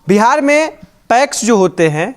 बिहार में पैक्स जो होते हैं,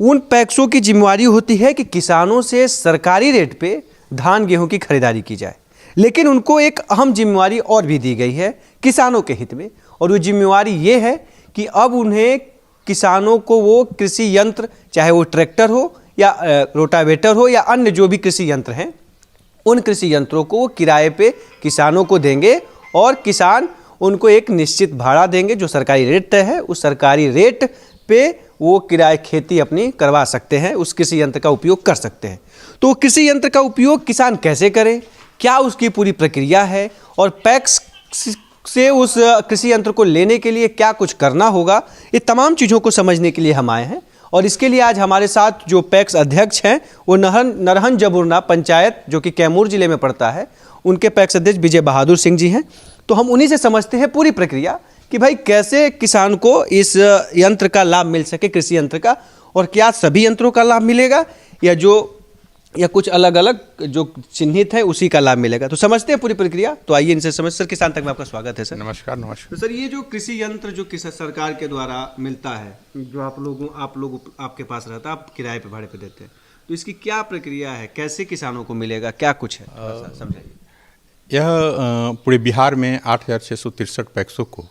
उन पैक्सों की जिम्मेवारी होती है कि किसानों से सरकारी रेट पे धान गेहूं की खरीदारी की जाए, लेकिन उनको एक अहम जिम्मेवारी और भी दी गई है किसानों के हित में, और वो जिम्मेवारी ये है कि अब उन्हें किसानों को वो कृषि यंत्र, चाहे वो ट्रैक्टर हो या रोटावेटर हो या अन्य जो भी कृषि यंत्र हैं, उन कृषि यंत्रों को वो किराए पे किसानों को देंगे और किसान उनको एक निश्चित भाड़ा देंगे जो सरकारी रेट तय है। उस सरकारी रेट पे वो किराए खेती अपनी करवा सकते हैं, उस कृषि यंत्र का उपयोग कर सकते हैं। तो कृषि यंत्र का उपयोग किसान कैसे करे, क्या उसकी पूरी प्रक्रिया है, और पैक्स से उस कृषि यंत्र को लेने के लिए क्या कुछ करना होगा, ये तमाम चीज़ों को समझने के लिए हम आए हैं। और इसके लिए आज हमारे साथ जो पैक्स अध्यक्ष हैं वो नरहन जबुरना पंचायत, जो कि कैमूर जिले में पड़ता है, उनके पैक्स अध्यक्ष विजय बहादुर सिंह जी हैं। तो हम उन्हीं से समझते हैं पूरी प्रक्रिया कि भाई कैसे किसान को इस यंत्र का लाभ मिल सके, कृषि यंत्र का, और क्या सभी यंत्रों का लाभ मिलेगा या कुछ अलग अलग जो चिन्हित है उसी का लाभ मिलेगा। तो समझते हैं पूरी प्रक्रिया। तो आइए इनसे समझ। सर, किसान तक में आपका स्वागत है। सर नमस्कार। नमस्कार। तो सर, ये जो कृषि यंत्र जो किसान सरकार के द्वारा मिलता है, जो आप लोग आपके पास रहता है, आप किराए पे भाड़े पे देते हैं, तो इसकी क्या प्रक्रिया है, कैसे किसानों को मिलेगा, क्या कुछ है, समझाइए। यह पूरे बिहार में 8,663 पैक्सों को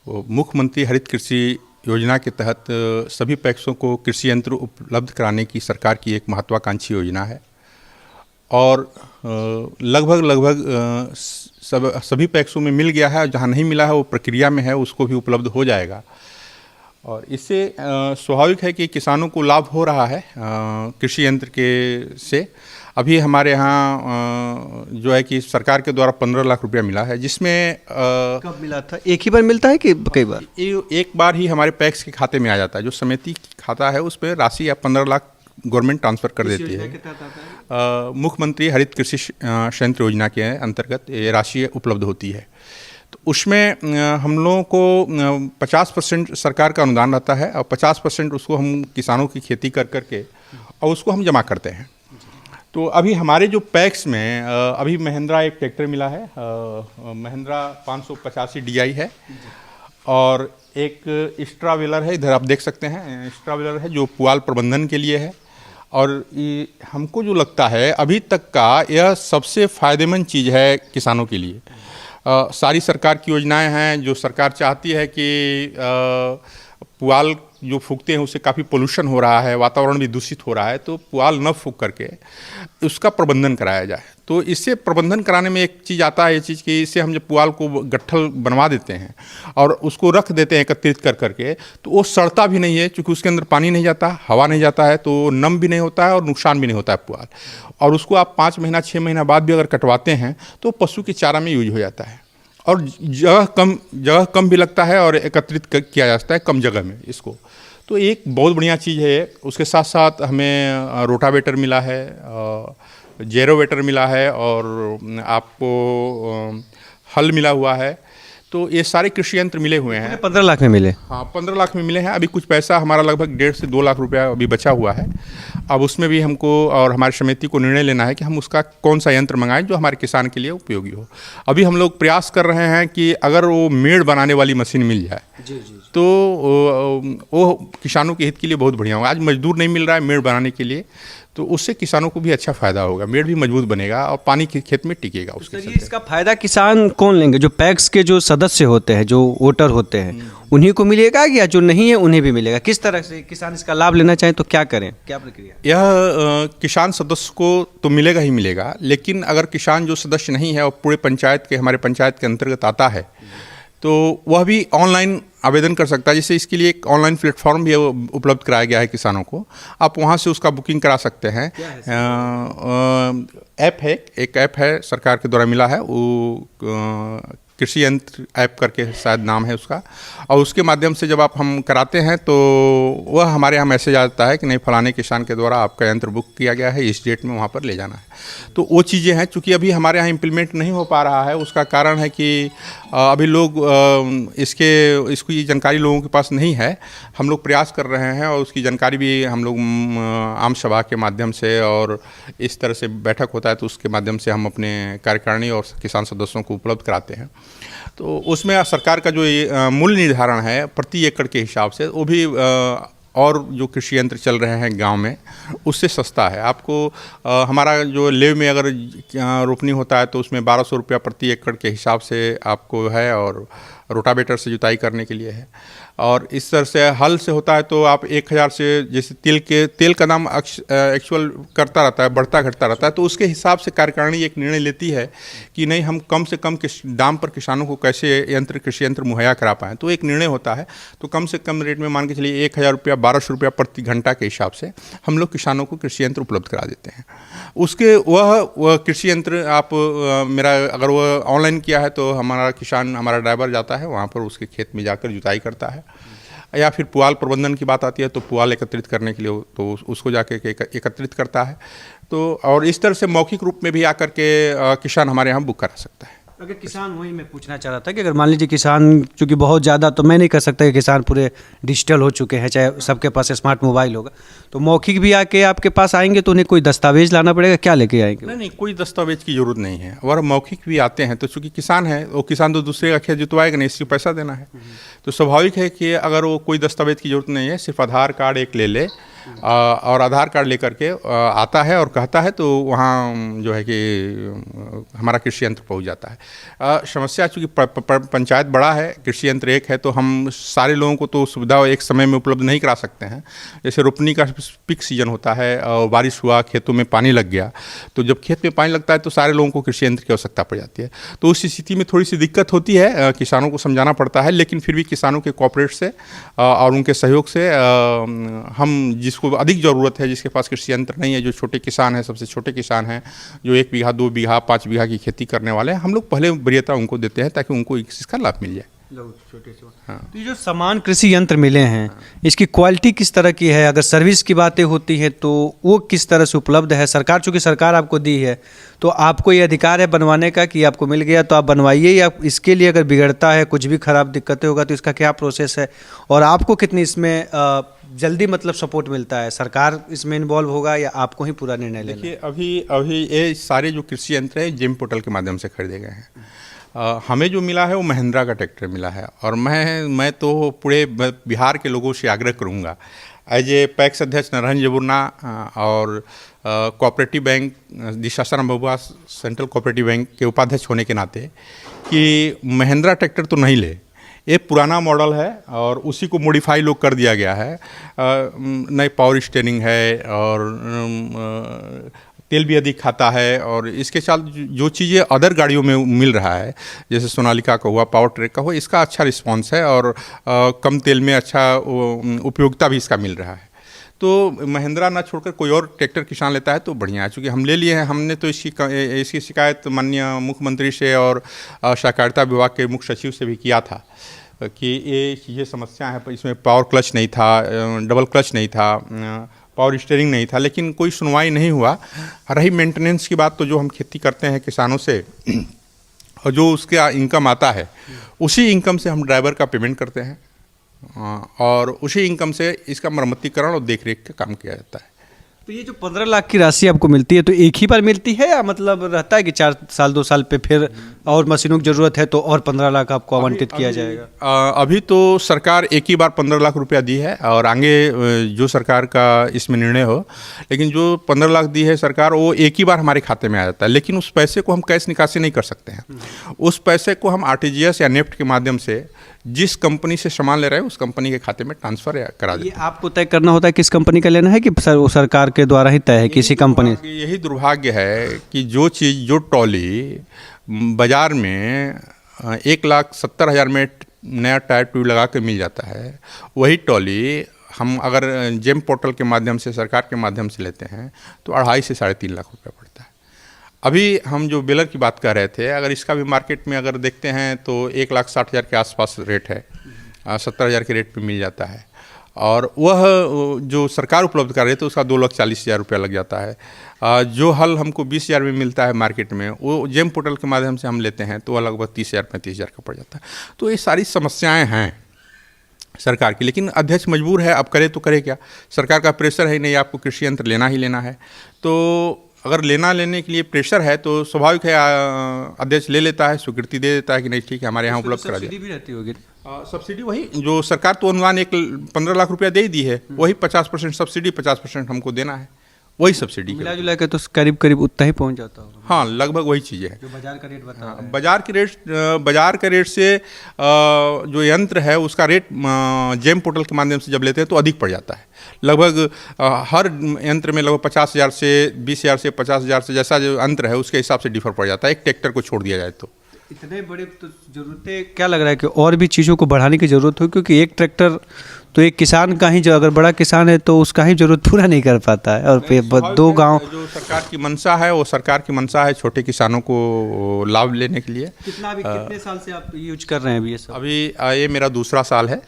मुख्यमंत्री हरित कृषि योजना के तहत सभी पैक्सों को कृषि यंत्र उपलब्ध कराने की सरकार की एक महत्वाकांक्षी योजना है। और लगभग सभी पैक्सों में मिल गया है, जहाँ नहीं मिला है वो प्रक्रिया में है, उसको भी उपलब्ध हो जाएगा। और इससे स्वाभाविक है कि किसानों को लाभ हो रहा है कृषि यंत्र के से। अभी हमारे यहाँ जो है कि सरकार के द्वारा 15 लाख रुपया मिला है, जिसमें कब मिला था? एक ही बार मिलता है कि कई बार? एक बार ही हमारे पैक्स के खाते में आ जाता है। जो समिति खाता है उस पर राशि या 15 लाख गवर्नमेंट ट्रांसफ़र कर देती है। मुख्यमंत्री हरित कृषि संयंत्र योजना के अंतर्गत ये राशि उपलब्ध होती है। तो उसमें हम लोगों को 50% सरकार का अनुदान रहता है और 50% उसको हम किसानों की खेती कर करके और उसको हम जमा करते हैं। तो अभी हमारे जो पैक्स में अभी महिंद्रा एक ट्रैक्टर मिला है, महिंद्रा 585 DI है, और एक स्ट्रावेलर है, इधर आप देख सकते हैं, स्ट्रावेलर है जो पुआल प्रबंधन के लिए है। और ये हमको जो लगता है अभी तक का यह सबसे फ़ायदेमंद चीज़ है किसानों के लिए। सारी सरकार की योजनाएं हैं, जो सरकार चाहती है कि पुआल जो फूकते हैं उससे काफ़ी पोल्यूशन हो रहा है, वातावरण भी दूषित हो रहा है, तो पुआल न फूक करके उसका प्रबंधन कराया जाए। तो इससे प्रबंधन कराने में एक चीज़ आता है, ये चीज़ कि इससे हम जब पुआल को गट्ठल बनवा देते हैं और उसको रख देते हैं एकत्रित कर करके, तो वो सड़ता भी नहीं है, क्योंकि उसके अंदर पानी नहीं जाता, हवा नहीं जाता है, तो नम भी नहीं होता है और नुकसान भी नहीं होता है पुआल। और उसको आप 5 महीना 6 महीना बाद भी अगर कटवाते हैं तो पशु के चारा में यूज हो जाता है, और जगह कम भी लगता है और एकत्रित किया जाता है कम जगह में इसको। तो एक बहुत बढ़िया चीज़ है। उसके साथ साथ हमें रोटावेटर मिला है, जेरोवेटर मिला है, और आपको हल मिला हुआ है। तो ये सारे कृषि यंत्र मिले हुए हैं। 15 लाख में मिले? हाँ, 15 लाख में मिले हैं। अभी कुछ पैसा हमारा लगभग 1.5 से 2 लाख रुपया अभी बचा हुआ है। अब उसमें भी हमको और हमारी समिति को निर्णय लेना है कि हम उसका कौन सा यंत्र मंगाएं जो हमारे किसान के लिए उपयोगी हो। अभी हम लोग प्रयास कर रहे हैं कि अगर वो मेड़ बनाने वाली मशीन मिल जाए तो वो किसानों के हित के लिए बहुत बढ़िया होगा। आज मजदूर नहीं मिल रहा है मेड़ बनाने के लिए, तो उससे किसानों को भी अच्छा फ़ायदा होगा, मेड़ भी मजबूत बनेगा और पानी खेत में टिकेगा। उसके तो इसका फ़ायदा किसान कौन लेंगे? जो पैक्स के जो सदस्य होते हैं, जो वोटर होते हैं, उन्हीं को मिलेगा या जो नहीं है उन्हें भी मिलेगा? किस तरह से किसान इसका लाभ लेना चाहें तो क्या करें, क्या प्रक्रिया? यह किसान सदस्य को तो मिलेगा ही मिलेगा, लेकिन अगर किसान जो सदस्य नहीं है और पूरे पंचायत के हमारे पंचायत के अंतर्गत आता है तो वह भी ऑनलाइन आवेदन कर सकता है। जैसे इसके लिए एक ऑनलाइन प्लेटफॉर्म भी उपलब्ध कराया गया है किसानों को, आप वहाँ से उसका बुकिंग करा सकते हैं। ऐप है, एक ऐप है सरकार के द्वारा मिला है, वो कृषि यंत्र ऐप करके शायद नाम है उसका, और उसके माध्यम से जब आप हम कराते हैं तो वह हमारे यहाँ मैसेज आता है कि नहीं, फलाने किसान के द्वारा आपका यंत्र बुक किया गया है, इस डेट में वहाँ पर ले जाना है। तो वो चीज़ें हैं, चूँकि अभी हमारे यहाँ इम्प्लीमेंट नहीं हो पा रहा है। उसका कारण है कि अभी लोग इसकी जानकारी लोगों के पास नहीं है। हम लोग प्रयास कर रहे हैं और उसकी जानकारी भी हम लोग आम सभा के माध्यम से और इस तरह से बैठक होता है तो उसके माध्यम से हम अपने कार्यकारिणी और किसान सदस्यों को उपलब्ध कराते हैं। तो उसमें सरकार का जो ये मूल्य निर्धारण है प्रति एकड़ के हिसाब से, वो भी और जो कृषि यंत्र चल रहे हैं गांव में उससे सस्ता है। आपको हमारा जो लेव में अगर रोपनी होता है तो उसमें 1200 रुपया प्रति एकड़ के हिसाब से आपको है, और रोटावेटर से जुताई करने के लिए है। और इस तरह से हल से होता है तो आप 1000 से, जैसे तेल का दाम एक्चुअल करता रहता है, बढ़ता घटता रहता है, तो उसके हिसाब से कार्यकारिणी एक निर्णय लेती है कि नहीं, हम कम से कम दाम पर किसानों को कैसे कृषि यंत्र मुहैया करा पाएँ। तो एक निर्णय होता है, तो कम से कम रेट में मान के चलिए 1000 रुपया 1200 रुपया प्रति घंटा के हिसाब से हम लोग किसानों को कृषि यंत्र उपलब्ध करा देते हैं। उसके वह कृषि यंत्र आप मेरा अगर वह ऑनलाइन किया है तो हमारा ड्राइवर जाता है वहाँ पर, उसके खेत में जाकर जुताई करता है। या फिर पुआल प्रबंधन की बात आती है तो पुआल एकत्रित करने के लिए तो उसको जाके एकत्रित करता है। तो और इस तरह से मौखिक रूप में भी आकर के किसान हमारे यहाँ बुक करा सकता है। अगर किसान, वही मैं पूछना चाह रहा था कि अगर मान लीजिए किसान, चूँकि बहुत ज़्यादा तो मैं नहीं कह सकता कि किसान पूरे डिजिटल हो चुके हैं, चाहे सबके पास स्मार्ट मोबाइल होगा, तो मौखिक भी आके आपके पास आएंगे तो उन्हें कोई दस्तावेज लाना पड़ेगा, क्या लेके आएंगे? नहीं, कोई दस्तावेज की जरूरत नहीं है। और मौखिक भी आते हैं तो चूँकि किसान है, वो किसान तो दूसरे का खेत जुतवाएगा नहीं, इसको पैसा देना है। तो स्वाभाविक है कि अगर वो कोई दस्तावेज की जरूरत नहीं है, सिर्फ आधार कार्ड एक ले ले और आधार कार्ड लेकर के आता है और कहता है तो वहाँ जो है कि हमारा कृषि यंत्र पहुँच जाता है। समस्या चूँकि पंचायत बड़ा है, कृषि यंत्र एक है, तो हम सारे लोगों को तो सुविधा एक समय में उपलब्ध नहीं करा सकते हैं। जैसे रोपनी का पीक सीजन होता है और बारिश हुआ, खेतों में पानी लग गया, तो जब खेत में पानी लगता है तो सारे लोगों को कृषि यंत्र की आवश्यकता पड़ जाती है। तो उस स्थिति में थोड़ी सी दिक्कत होती है, किसानों को समझाना पड़ता है, लेकिन फिर भी किसानों के कोऑपरेट से और उनके सहयोग से हम जिसको अधिक ज़रूरत है, जिसके पास कृषि यंत्र नहीं है, जो छोटे किसान हैं, सबसे छोटे किसान हैं, जो 1 बीघा 2 बीघा 5 बीघा की खेती करने वाले हैं, हम लोग पहले वरीयता उनको देते हैं ताकि उनको इसका लाभ मिल जाए। हाँ। तो ये जो समान कृषि यंत्र मिले हैं, इसकी क्वालिटी किस तरह की है? अगर सर्विस की बातें होती हैं तो वो किस तरह से उपलब्ध है? सरकार, चूँकि सरकार आपको दी है तो आपको ये अधिकार है बनवाने का कि आपको मिल गया तो आप बनवाइए, या इसके लिए अगर बिगड़ता है, कुछ भी खराब दिक्कतें होगा तो इसका क्या प्रोसेस है? और आपको कितनी इसमें जल्दी मतलब सपोर्ट मिलता है? सरकार इसमें इन्वॉल्व होगा या आपको ही पूरा निर्णय लेना? देखिए, अभी ये सारे जो कृषि यंत्र है जेम पोर्टल के माध्यम से खरीदे गए हैं। हमें जो मिला है वो महिंद्रा का ट्रैक्टर मिला है, और मैं तो पूरे बिहार के लोगों से आग्रह करूंगा, एज ए पैक्स अध्यक्ष नारायण जबुर्ना और कोऑपरेटिव बैंक दिशासन बबुआ सेंट्रल कोऑपरेटिव बैंक के उपाध्यक्ष होने के नाते, कि महिंद्रा ट्रैक्टर तो नहीं ले। ये पुराना मॉडल है और उसी को मॉडिफाई लोग कर दिया गया है। नई पावर स्टीयरिंग है और तेल भी अधिक खाता है, और इसके साथ जो चीज़ें अदर गाड़ियों में मिल रहा है, जैसे सोनालिका का हुआ, पावर ट्रैक का हुआ, इसका अच्छा रिस्पांस है और कम तेल में अच्छा उपयोगिता भी इसका मिल रहा है। तो महिंद्रा ना छोड़कर कोई और ट्रैक्टर किसान लेता है तो बढ़िया है। चूँकि हम ले लिए हैं, हमने तो इसकी शिकायत माननीय मुख्यमंत्री से और सहकारिता विभाग के मुख्य सचिव से भी किया था कि ये चीज़ें समस्या है। इसमें पावर क्लच नहीं था, डबल क्लच नहीं था, पावर स्टीयरिंग नहीं था, लेकिन कोई सुनवाई नहीं हुआ। रही मेंटेनेंस की बात, तो जो हम खेती करते हैं किसानों से और जो उसके इनकम आता है, उसी इनकम से हम ड्राइवर का पेमेंट करते हैं और उसी इनकम से इसका मरम्मतीकरण और देखरेख का काम किया जाता है। तो ये जो 15 लाख की राशि आपको मिलती है तो एक ही बार मिलती है, या मतलब रहता है कि 4 साल 2 साल पे फिर और मशीनों की ज़रूरत है तो और 15 लाख आपको आवंटित किया जाएगा? अभी तो सरकार एक ही बार 15 लाख रुपया दी है, और आगे जो सरकार का इसमें निर्णय हो, लेकिन जो 15 लाख दी है सरकार, वो एक ही बार हमारे खाते में आ जाता है। लेकिन उस पैसे को हम कैश निकासी नहीं कर सकते हैं। उस पैसे को हम RTGS या नेफ्ट के माध्यम से जिस कंपनी से सामान ले रहे हैं उस कंपनी के खाते में ट्रांसफर करा देते हैं। ये आपको तय करना होता है किस कंपनी का लेना है, कि वो सरकार के द्वारा ही तय है किसी कंपनी? यही दुर्भाग्य है कि जो चीज़, जो ट्रॉली बाज़ार में 1,70,000 में नया टायर ट्यूब लगा के मिल जाता है, वही ट्रॉली हम अगर जेम पोर्टल के माध्यम से, सरकार के माध्यम से लेते हैं तो 2.5 से 3.5 लाख रुपया पड़ता है। अभी हम जो बेलर की बात कर रहे थे, अगर इसका भी मार्केट में अगर देखते हैं तो 1,60,000 के आसपास रेट है, 70,000 के रेट पे मिल जाता है, और वह जो सरकार उपलब्ध कर रही है तो उसका 2,40,000 रुपया लग जाता है। जो हल हमको 20,000 में मिलता है मार्केट में, वो जेम पोर्टल के माध्यम से हम लेते हैं तो वह लगभग 30,000 35,000 का पड़ जाता है। तो ये सारी समस्याएं हैं सरकार की, लेकिन अध्यक्ष मजबूर है, अब करे तो करे क्या? सरकार का प्रेशर है नहीं, आपको कृषि यंत्र लेना ही लेना है। तो अगर लेने के लिए प्रेशर है तो स्वाभाविक है, अध्यक्ष ले लेता है, स्वीकृति दे देता है कि नहीं ठीक है हमारे यहाँ उपलब्ध करा दिया। सब्सिडी भी रहती होगी। सब्सिडी वही जो सरकार तो अनुदान 15 लाख रुपया दे ही दी है, वही 50% सब्सिडी, 50% हमको देना है, वही सब्सिडी मिला जुला के तो करीब करीब उतना ही पहुंच जाता होगा। हाँ, लगभग वही चीज़ें है जो बाजार का रेट बता रहे हैं। बाजार के रेट से जो यंत्र है उसका रेट जेम पोर्टल के माध्यम से जब लेते हैं तो अधिक पड़ जाता है। लगभग हर यंत्र में लगभग 50,000 से 20,000 से 50,000 से जैसा जो यंत्र है उसके हिसाब से डिफर पड़ जाता है, एक ट्रैक्टर को छोड़ दिया जाए तो। इतने बड़े तो जरूरतें क्या लग रहा है कि और भी चीज़ों को बढ़ाने की ज़रूरत हो, क्योंकि एक ट्रैक्टर तो एक किसान का ही, जो अगर बड़ा किसान है तो उसका ही जरूरत पूरा नहीं कर पाता है। और 2 गांव जो सरकार की मंशा है वो सरकार की मंशा है छोटे किसानों को लाभ लेने के लिए। कितने साल से आप यूज कर रहे हैं अभी ये सब? अभी ये मेरा दूसरा साल है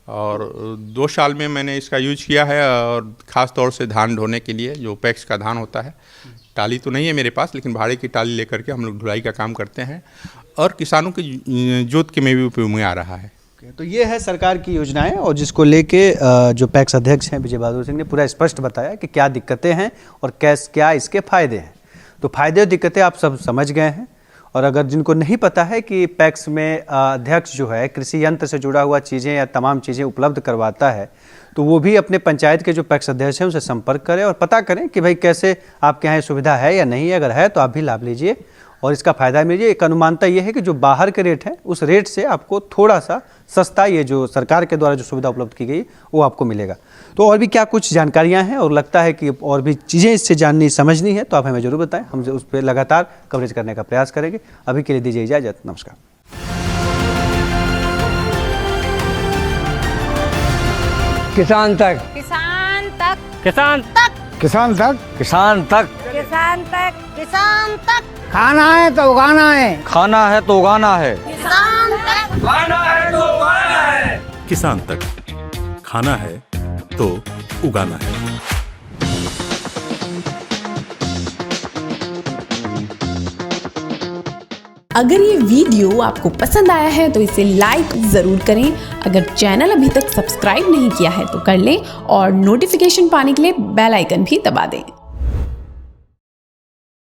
और 2 साल में मैंने इसका यूज किया है, और ख़ास तौर से धान ढोने के लिए जो पैक्स का धान होता है। टाली तो नहीं है मेरे पास, लेकिन भाड़े की टाली लेकर के हम लोग ढुलाई का काम करते हैं और किसानों के जोत के में भी उपयोग में आ रहा है। तो ये है सरकार की योजनाएं, और जिसको लेके जो पैक्स अध्यक्ष हैं विजय बहादुर सिंह ने पूरा स्पष्ट बताया कि क्या दिक्कतें हैं और क्या इसके फायदे हैं। तो फायदे और दिक्कतें आप सब समझ गए हैं। और अगर जिनको नहीं पता है कि पैक्स में अध्यक्ष जो है कृषि यंत्र से जुड़ा हुआ चीज़ें या तमाम चीज़ें उपलब्ध करवाता है, तो वो भी अपने पंचायत के जो पैक्स अध्यक्ष हैं उनसे संपर्क करें और पता करें कि भाई कैसे आपके यहाँ ये सुविधा है या नहीं है। अगर है तो आप भी लाभ लीजिए और इसका फ़ायदा मिलिए। एक अनुमानता ये है कि जो बाहर के रेट है उस रेट से आपको थोड़ा सा सस्ता ये जो सरकार के द्वारा जो सुविधा उपलब्ध की गई वो आपको मिलेगा। तो और भी क्या कुछ जानकारियां हैं और लगता है कि और भी चीज़ें इससे जाननी समझनी है तो आप हमें ज़रूर बताएं, हम उस पर लगातार कवरेज करने का प्रयास करेंगे। अभी के लिए दीजिए इजाज़त, नमस्कार। किसान तक, किसान तक, किसान तक, किसान तक, किसान तक, किसान तक, किसान तक, खाना है तो उगाना है, खाना है तो उगाना है, किसान तक, खाना है तो उगाना है, किसान तक, खाना है तो उगाना है। अगर ये वीडियो आपको पसंद आया है तो इसे लाइक ज़रूर करें। अगर चैनल अभी तक सब्सक्राइब नहीं किया है तो कर लें और नोटिफिकेशन पाने के लिए बेल आइकन भी दबा दें।